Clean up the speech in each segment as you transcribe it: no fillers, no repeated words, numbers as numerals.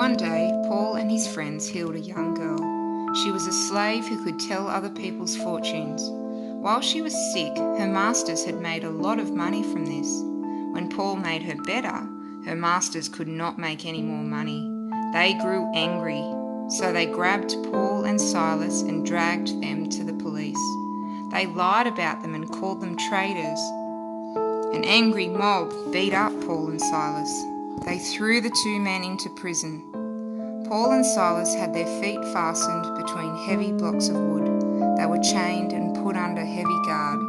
One day, Paul and his friends healed a young girl. She was a slave who could tell other people's fortunes. While she was sick, her masters had made a lot of money from this. When Paul made her better, her masters could not make any more money. They grew angry, so they grabbed Paul and Silas and dragged them to the police. They lied about them and called them traitors. An angry mob beat up Paul and Silas. They threw the two men into prison. Paul and Silas had their feet fastened between heavy blocks of wood. They were chained and put under heavy guard.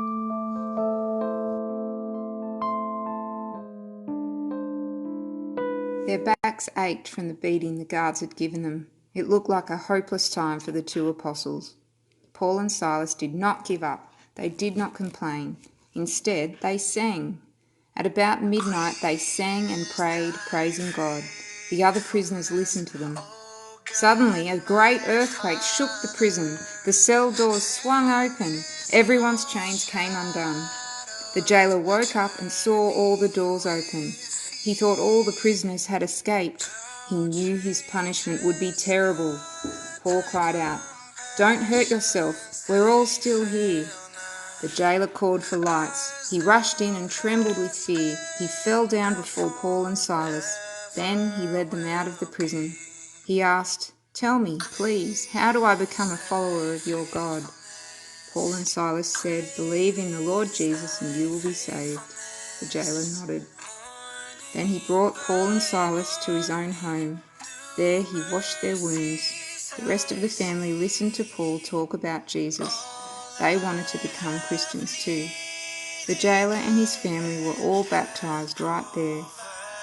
Their backs ached from the beating the guards had given them. It looked like a hopeless time for the two apostles. Paul and Silas did not give up. They did not complain. Instead, they sang. At about midnight, they sang and prayed, praising God. The other prisoners listened to them. Suddenly, a great earthquake shook the prison. The cell doors swung open. Everyone's chains came undone. The jailer woke up and saw all the doors open. He thought all the prisoners had escaped. He knew his punishment would be terrible. Paul cried out, "Don't hurt yourself. We're all still here." The jailer called for lights. He rushed in and trembled with fear. He fell down before Paul and Silas. Then he led them out of the prison. He asked, "Tell me, please, how do I become a follower of your God?" Paul and Silas said, "Believe in the Lord Jesus and you will be saved." The jailer nodded. Then he brought Paul and Silas to his own home. There he washed their wounds. The rest of the family listened to Paul talk about Jesus. They wanted to become Christians too. The jailer and his family were all baptized right there.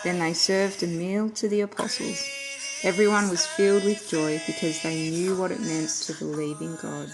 Then they served a meal to the apostles. Everyone was filled with joy because they knew what it meant to believe in God.